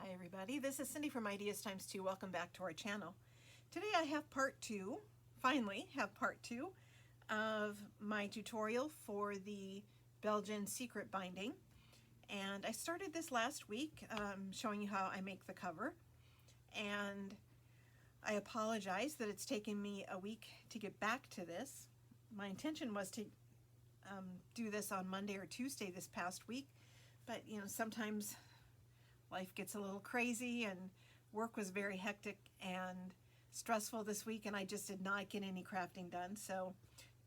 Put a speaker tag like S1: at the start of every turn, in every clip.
S1: Hi everybody, this is Cindy from Ideas Times 2. Welcome back to our channel. Today I have part 2, finally have part 2 of my tutorial for the Belgian Secret binding. And I started this last week showing you how I make the cover. And I apologize that it's taken me a week to get back to this. My intention was to do this on Monday or Tuesday this past week, but you know, sometimes life gets a little crazy and work was very hectic and stressful this week, and I just did not get any crafting done. So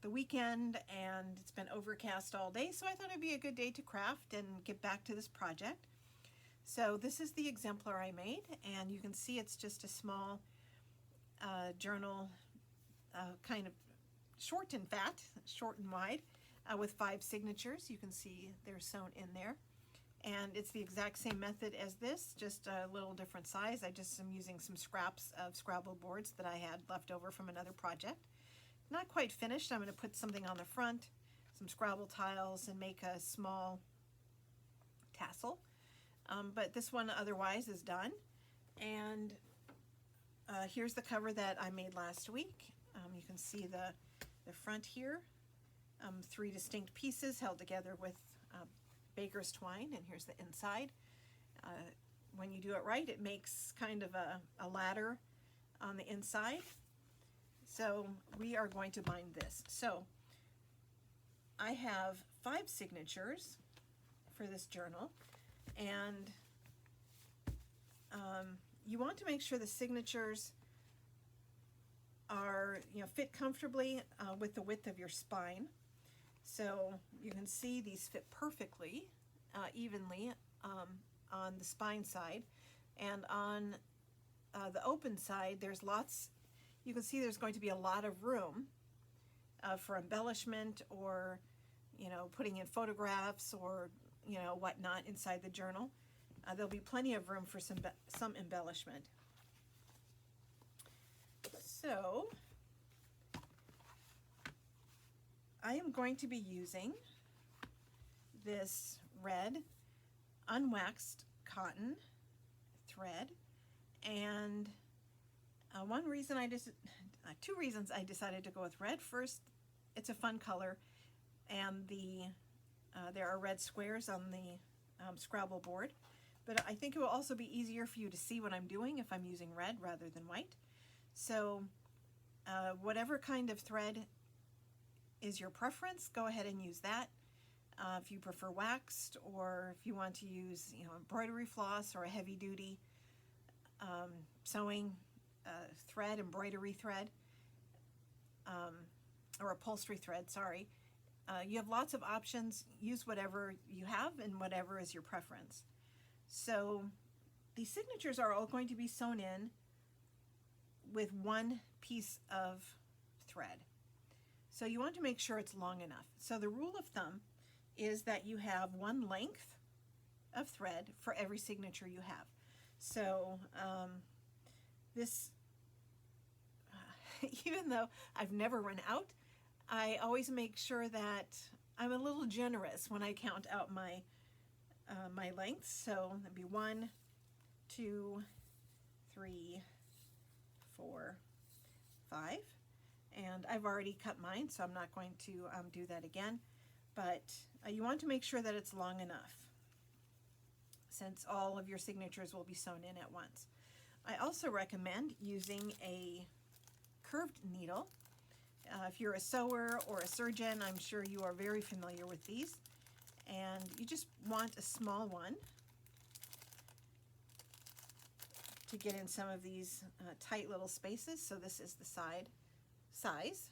S1: the weekend, and it's been overcast all day, so I thought it'd be a good day to craft and get back to this project. So this is the exemplar I made, and you can see it's just a small journal, kind of short and fat, short and wide, with 5 signatures. You can see they're sewn in there. And it's the exact same method as this, just a little different size. I just am using some scraps of Scrabble boards that I had left over from another project. Not quite finished. I'm going to put something on the front, some Scrabble tiles, and make a small tassel. But this one otherwise is done. And here's the cover that I made last week. You can see the front here, 3 distinct pieces held together with baker's twine, and here's the inside. When you do it right, it makes kind of a ladder on the inside. So we are going to bind this. So I have 5 signatures for this journal, and you want to make sure the signatures are, fit comfortably with the width of your spine. So you can see these fit perfectly, evenly on the spine side, and on the open side there's lots, you can see there's going to be a lot of room for embellishment, or putting in photographs, or whatnot inside the journal. There'll be plenty of room for some embellishment. So I am going to be using this red unwaxed cotton thread, and two reasons I decided to go with red. First, it's a fun color, and there are red squares on the Scrabble board, but I think it will also be easier for you to see what I'm doing if I'm using red rather than white. So whatever kind of thread is your preference, go ahead and use that. If you prefer waxed, or if you want to use embroidery floss, or a heavy duty sewing thread, embroidery thread, or upholstery thread, sorry. You have lots of options. Use whatever you have and whatever is your preference. So these signatures are all going to be sewn in with 1 piece of thread. So you want to make sure it's long enough. So the rule of thumb is that you have 1 length of thread for every signature you have. So this, even though I've never run out, I always make sure that I'm a little generous when I count out my my lengths. So that'd be 1, 2, 3, 4, 5. And I've already cut mine, so I'm not going to do that again. But you want to make sure that it's long enough, since all of your signatures will be sewn in at once. I also recommend using a curved needle. If you're a sewer or a surgeon, I'm sure you are very familiar with these. And you just want a small one to get in some of these tight little spaces. So this is the size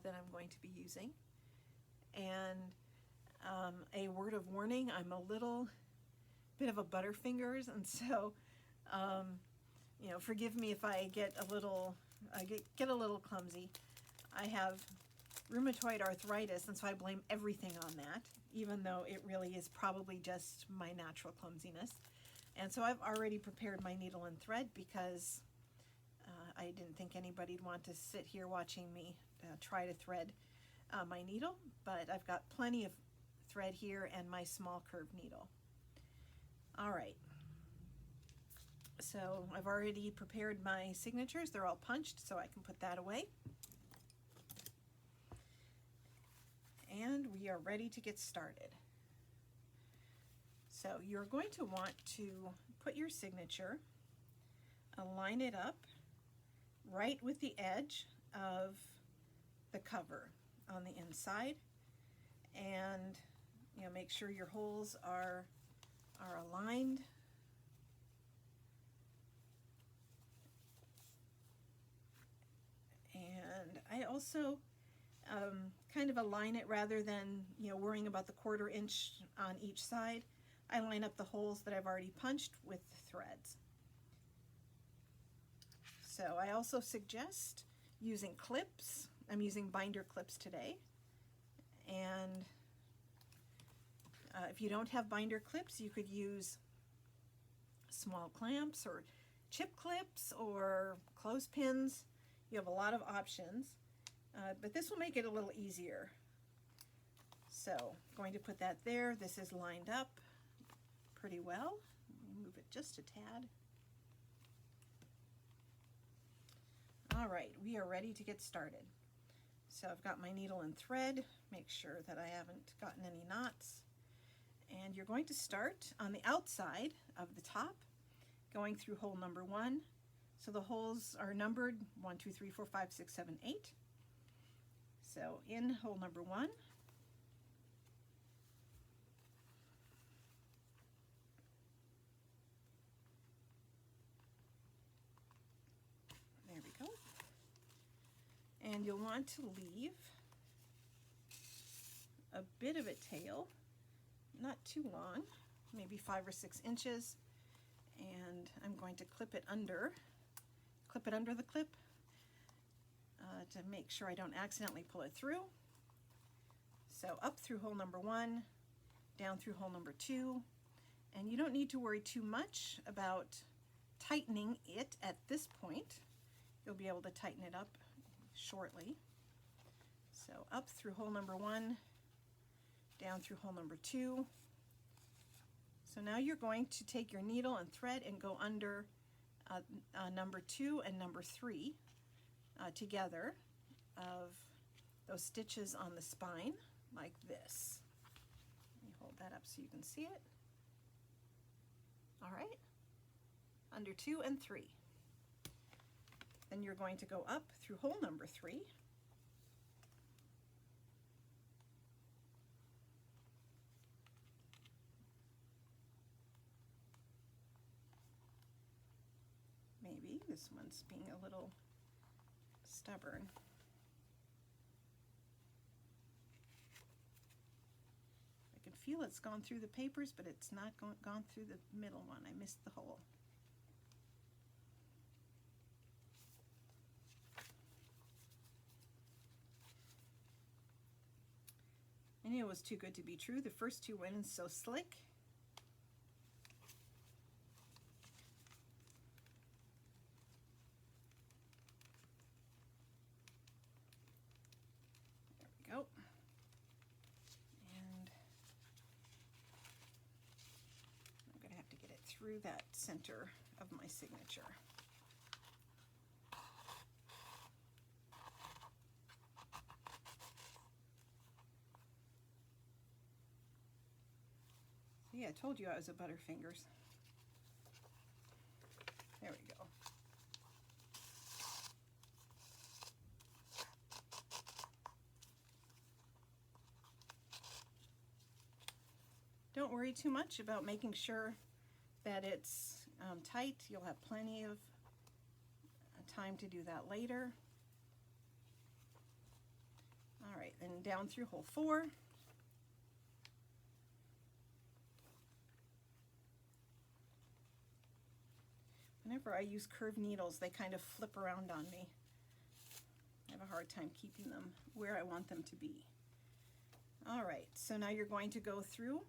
S1: that I'm going to be using. And a word of warning, I'm a little bit of a butterfingers, and so forgive me if I get a little clumsy. I have rheumatoid arthritis, and so I blame everything on that, even though it really is probably just my natural clumsiness. And so I've already prepared my needle and thread, because I didn't think anybody'd want to sit here watching me try to thread my needle, but I've got plenty of thread here and my small curved needle. All right, So I've already prepared my signatures. They're all punched, so I can put that away. And we are ready to get started. So you're going to want to put your signature, align it up right with the edge of the cover on the inside, and make sure your holes are aligned. And I also kind of align it rather than worrying about the 1/4 inch on each side. I line up the holes that I've already punched with the threads. So I also suggest using clips. I'm using binder clips today, and if you don't have binder clips, you could use small clamps or chip clips or clothespins. You have a lot of options, but this will make it a little easier. So I'm going to put that there. This is lined up pretty well. Move it just a tad. All right, we are ready to get started. So I've got my needle and thread. Make sure that I haven't gotten any knots. And you're going to start on the outside of the top, going through hole number 1. So the holes are numbered 1, 2, 3, 4, 5, 6, 7, 8. So in hole number 1, there we go. And you'll want to leave a bit of a tail, not too long, maybe 5 or 6 inches, and I'm going to clip it under the clip to make sure I don't accidentally pull it through. So up through hole number 1, down through hole number 2, and you don't need to worry too much about tightening it at this point. You'll be able to tighten it up shortly. So up through hole number 1, down through hole number 2. So now you're going to take your needle and thread and go under number 2 and number 3 together of those stitches on the spine, like this. Let me hold that up so you can see it. All right, under 2 and 3. Then you're going to go up through hole number 3. Maybe this one's being a little stubborn. I can feel it's gone through the papers, but it's not gone through the middle one. I missed the hole. I knew it was too good to be true. The first 2 went in so slick. There we go. And I'm going to have to get it through that center of my signature. Yeah, I told you I was a butterfingers. There we go. Don't worry too much about making sure that it's tight. You'll have plenty of time to do that later. All right, then down through hole 4. Whenever I use curved needles, they kind of flip around on me. I have a hard time keeping them where I want them to be. All right, so now you're going to go through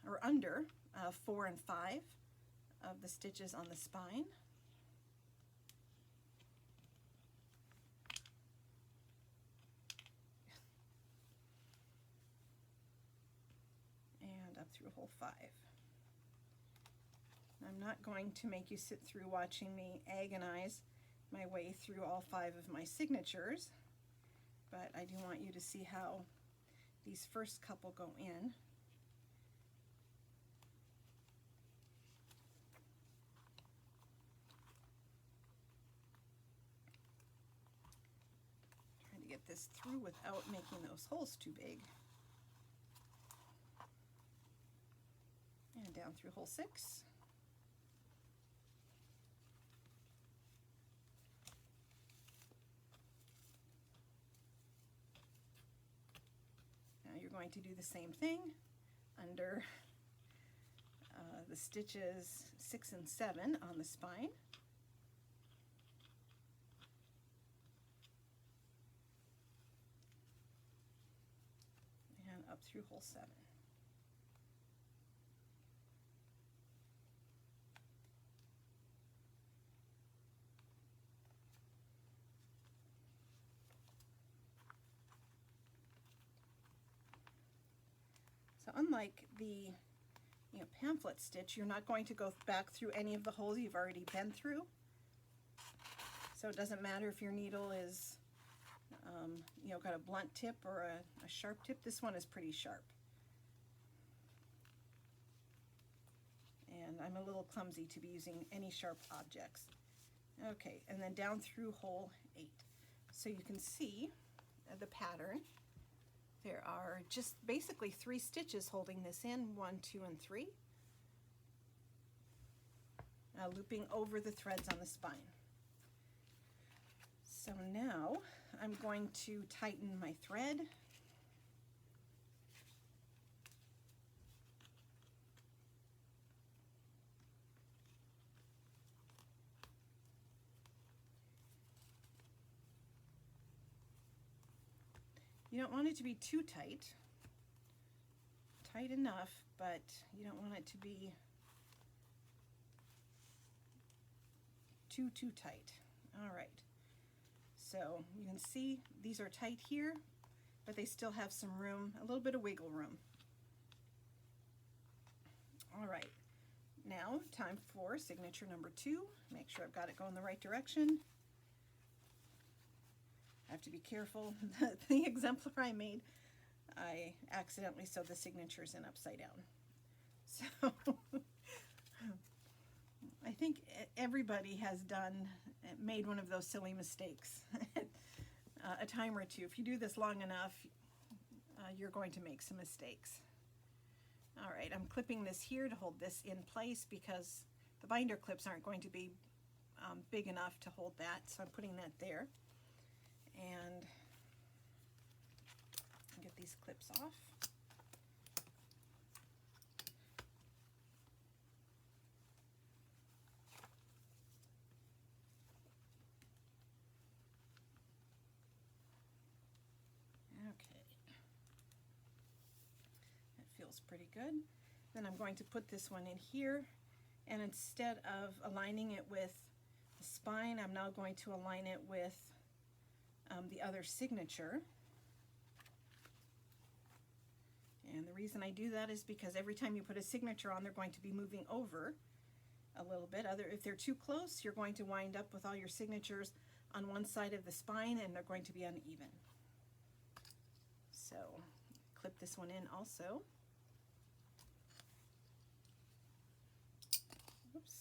S1: or under 4 and 5 of the stitches on the spine. And up through hole 5. I'm not going to make you sit through watching me agonize my way through all 5 of my signatures, but I do want you to see how these first couple go in. Trying to get this through without making those holes too big. And down through hole 6. Now you're going to do the same thing under the stitches 6 and 7 on the spine. And up through hole 7. So unlike the pamphlet stitch, you're not going to go back through any of the holes you've already been through. So it doesn't matter if your needle is got a blunt tip or a sharp tip. This one is pretty sharp. And I'm a little clumsy to be using any sharp objects. Okay, and then down through hole 8. So you can see the pattern. There are just basically 3 stitches holding this in, 1, 2, and 3. Looping over the threads on the spine. So now I'm going to tighten my thread. You don't want it to be too tight. Tight enough, but you don't want it to be too tight. All right. So you can see these are tight here, but they still have some room, a little bit of wiggle room. All right. Now time for signature number 2. Make sure I've got it going the right direction. I have to be careful. The exemplar I made, I accidentally sewed the signatures in upside down. So I think everybody has made one of those silly mistakes a time or two. If you do this long enough, you're going to make some mistakes. All right, I'm clipping this here to hold this in place because the binder clips aren't going to be big enough to hold that, so I'm putting that there. And get these clips off. Okay. That feels pretty good. Then I'm going to put this one in here, and instead of aligning it with the spine, I'm now going to align it with the other signature. And the reason I do that is because every time you put a signature on, they're going to be moving over a little bit. If they're too close, you're going to wind up with all your signatures on one side of the spine and they're going to be uneven. So clip this one in also. Oops.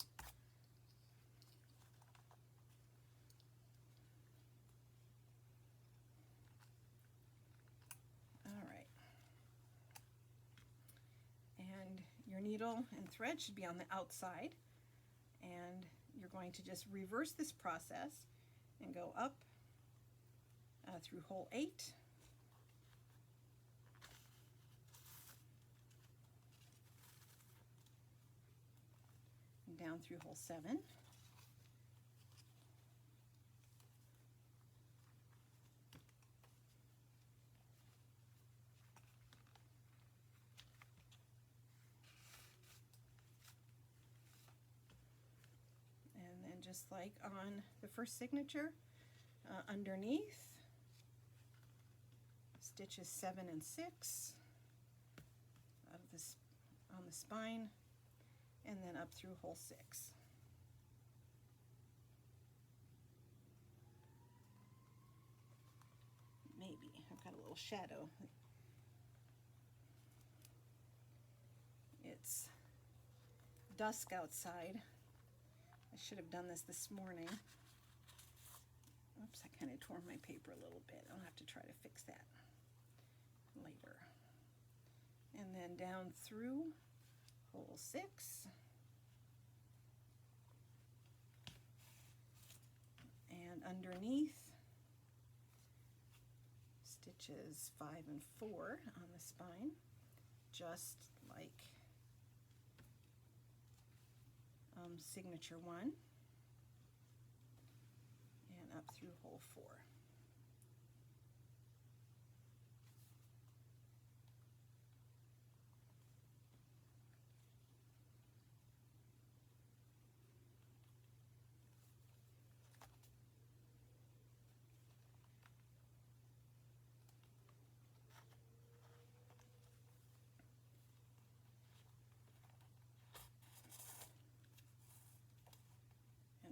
S1: Your needle and thread should be on the outside, and you're going to just reverse this process and go up through hole 8, and down through hole 7, just like on the first signature, underneath, stitches 7 and 6 of this on the spine, and then up through hole 6. Maybe I've got a little shadow. It's dusk outside. I should have done this morning. Oops, I kind of tore my paper a little bit. I'll have to try to fix that later. And then down through hole 6. And underneath, stitches 5 and 4 on the spine, just like signature 1, and up through hole 4.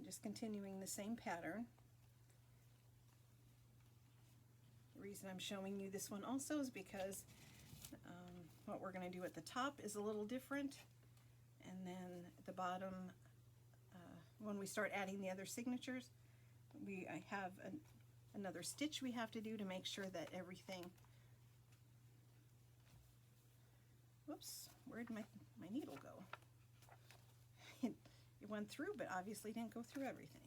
S1: Just continuing the same pattern. The reason I'm showing you this one also is because what we're going to do at the top is a little different, and then at the bottom, when we start adding the other signatures, I have another stitch we have to do to make sure that everything, whoops, where'd my needle go? It went through, but obviously didn't go through everything.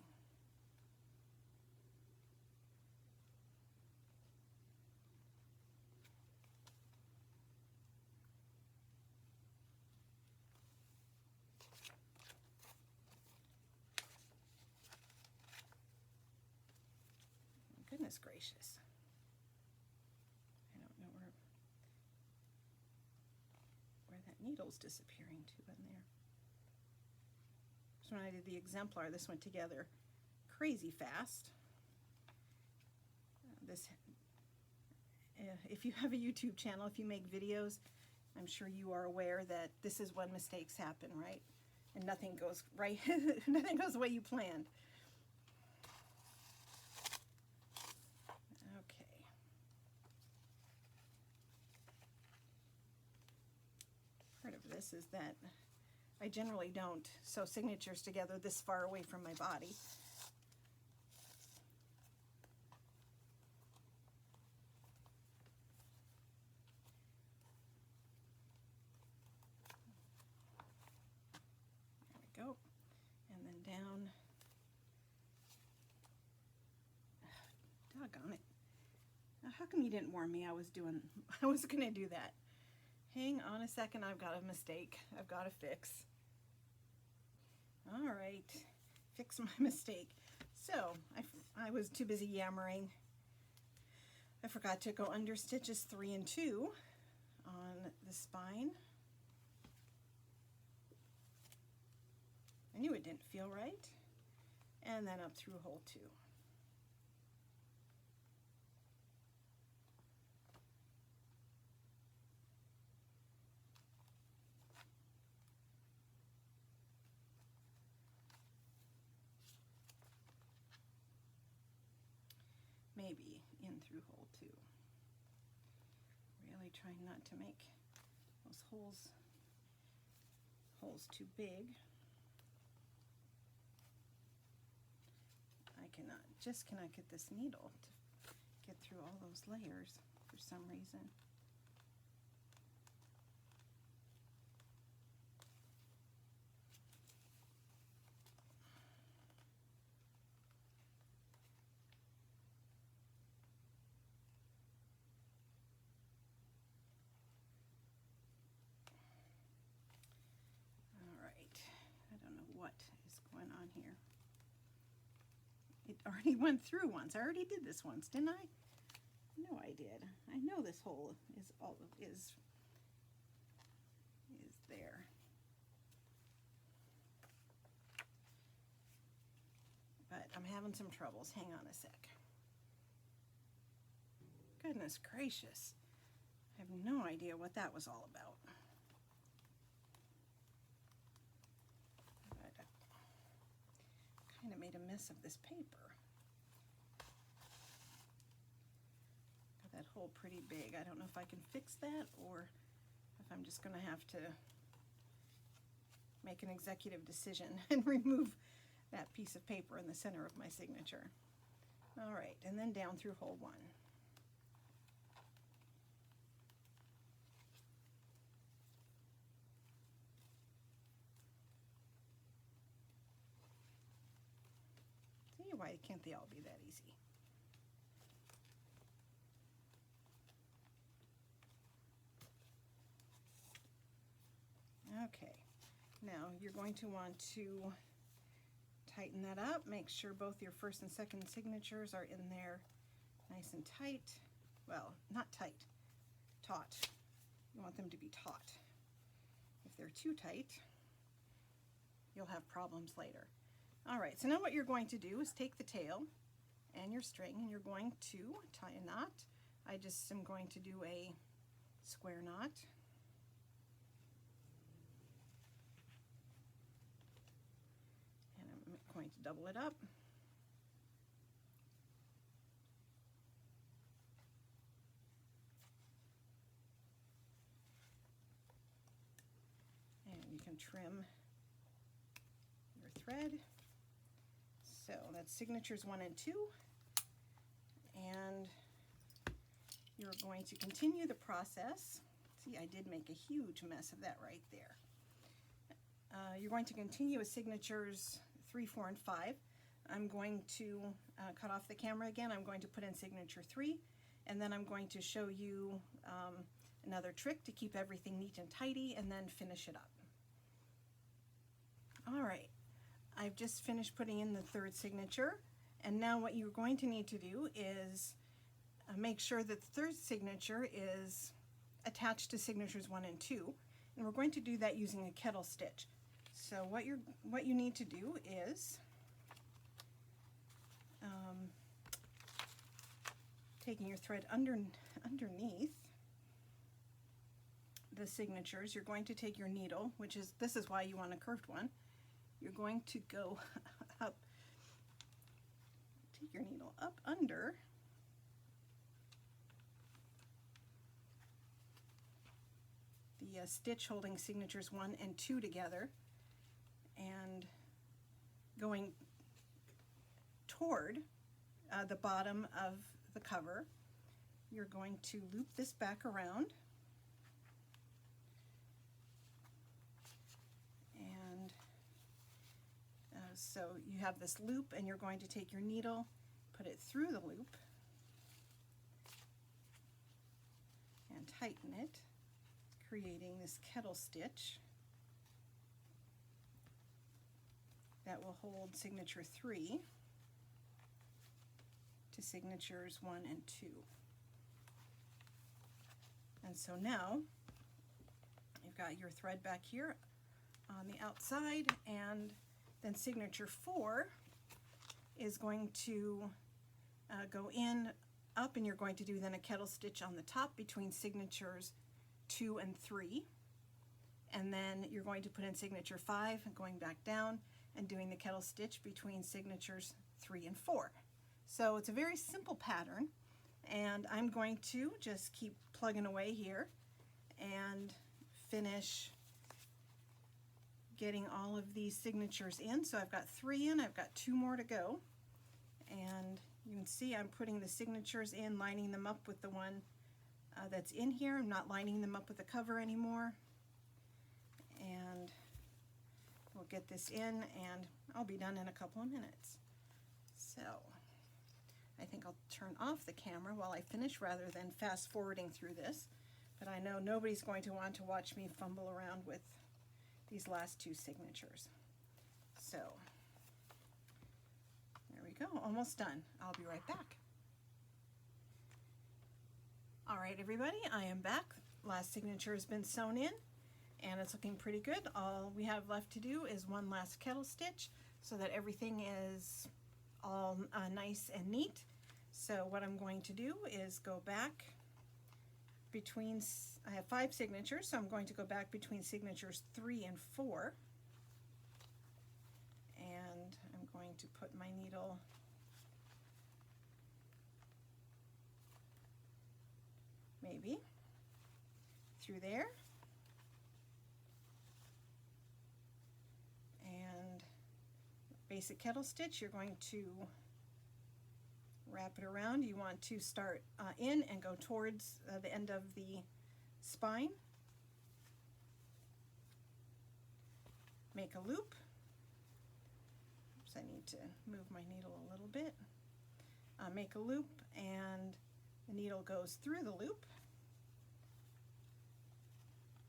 S1: Goodness gracious. I don't know where that needle's disappearing to in there. So when I did the exemplar, this went together crazy fast. If you have a YouTube channel, if you make videos, I'm sure you are aware that this is when mistakes happen, right? And nothing goes right, nothing goes the way you planned. Okay. Part of this is that I generally don't sew signatures together this far away from my body. There we go. And then down. Doggone it. Now, how come you didn't warn me I was going to do that? Hang on a second, I've got a mistake I've got to fix. All right, fix my mistake. So I was too busy yammering. I forgot to go under stitches 3 and 2 on the spine. I knew it didn't feel right. And then up through hole 2. Maybe in through hole 2. Really trying not to make those holes too big. I just cannot get this needle to get through all those layers for some reason. What is going on here? It already went through once. I already did this once, didn't I? No, I did. I know this hole is there. But I'm having some troubles. Hang on a sec. Goodness gracious. I have no idea what that was all about. kind of made a mess of this paper. Got that hole pretty big. I don't know if I can fix that or if I'm just going to have to make an executive decision and remove that piece of paper in the center of my signature. All right, and then down through hole 1. See, why can't they all be that easy? Okay, now you're going to want to tighten that up. Make sure both your first and second signatures are in there nice and tight. Well, not tight, taut. You want them to be taut. If they're too tight, you'll have problems later. All right, so now what you're going to do is take the tail and your string and you're going to tie a knot. I just am going to do a square knot. And I'm going to double it up. And you can trim your thread. So that's signatures 1 and 2, and you're going to continue the process. See, I did make a huge mess of that right there. You're going to continue with signatures 3, 4, and 5. I'm going to cut off the camera again. I'm going to put in signature 3, and then I'm going to show you another trick to keep everything neat and tidy, and then finish it up. All right. I've just finished putting in the third signature, and now what you're going to need to do is make sure that the third signature is attached to signatures 1 and 2, and we're going to do that using a kettle stitch. So what you need to do is taking your thread underneath the signatures, you're going to take your needle, this is why you want a curved one. You're going to go up, take your needle up under the stitch holding signatures 1 and 2 together, and going toward the bottom of the cover, you're going to loop this back around. So you have this loop, and you're going to take your needle, put it through the loop, and tighten it, creating this kettle stitch that will hold signature 3 to signatures 1 and 2. And so now you've got your thread back here on the outside, and then signature 4 is going to go in up, and you're going to do then a kettle stitch on the top between signatures 2 and 3, and then you're going to put in signature 5 and going back down and doing the kettle stitch between signatures 3 and 4. So it's a very simple pattern, and I'm going to just keep plugging away here and finish getting all of these signatures in. So I've got 3 in, I've got 2 more to go, and you can see I'm putting the signatures in, lining them up with the one that's in here. I'm not lining them up with the cover anymore, and we'll get this in, and I'll be done in a couple of minutes. So I think I'll turn off the camera while I finish rather than fast forwarding through this, but I know nobody's going to want to watch me fumble around with these last 2 signatures. So there we go, almost done. I'll be right back. All right, everybody, I am back. Last signature has been sewn in, and it's looking pretty good. All we have left to do is one last kettle stitch so that everything is all nice and neat. So what I'm going to do is go back between, I have 5 signatures, so I'm going to go back between signatures 3 and 4, and I'm going going to put my needle maybe through there, and basic kettle stitch, you're going to wrap it around. You want to start in and go towards the end of the spine. Make a loop. Oops, I need to move my needle a little bit. Make a loop, and the needle goes through the loop.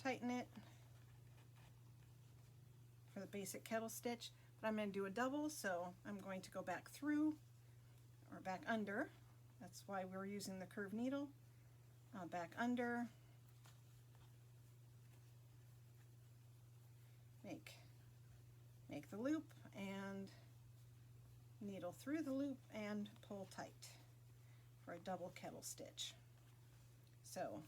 S1: Tighten it for the basic kettle stitch, but I'm going to do a double, so I'm going to go back through or back under. That's why we're using the curved needle. Back under, make the loop and needle through the loop and pull tight for a double kettle stitch. So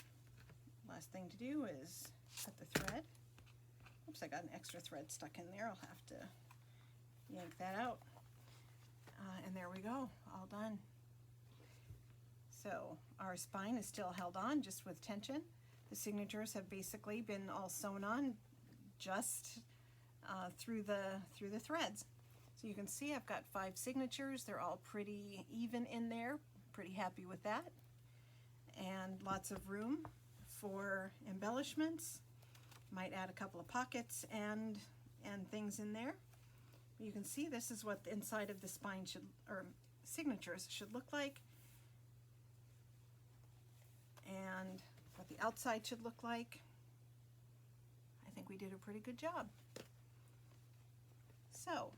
S1: last thing to do is cut the thread. Oops, I got an extra thread stuck in there. I'll have to yank that out. And there we go, all done. So our spine is still held on just with tension. The signatures have basically been all sewn on just through the threads. So you can see I've got 5 signatures. They're all pretty even in there. Pretty happy with that. And lots of room for embellishments. Might add a couple of pockets and things in there. You can see this is what the inside of the spine should, or signatures should look like, and what the outside should look like. I think we did a pretty good job. So,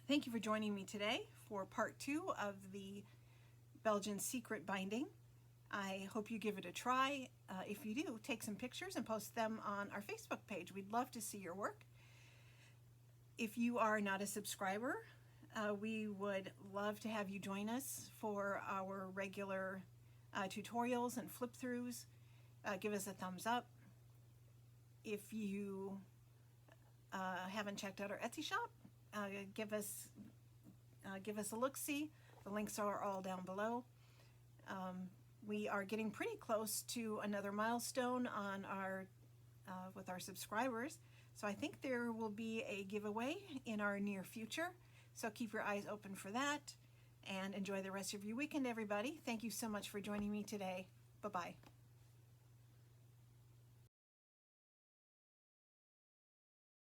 S1: thank you for joining me today for part 2 of the Belgian Secret binding. I hope you give it a try. If you do, take some pictures and post them on our Facebook page. We'd love to see your work. If you are not a subscriber, we would love to have you join us for our regular tutorials and flip-throughs. Give us a thumbs up. If you haven't checked out our Etsy shop, give us a look-see. The links are all down below. We are getting pretty close to another milestone on our with our subscribers. So I think there will be a giveaway in our near future. So keep your eyes open for that, and enjoy the rest of your weekend, everybody. Thank you so much for joining me today. Bye-bye.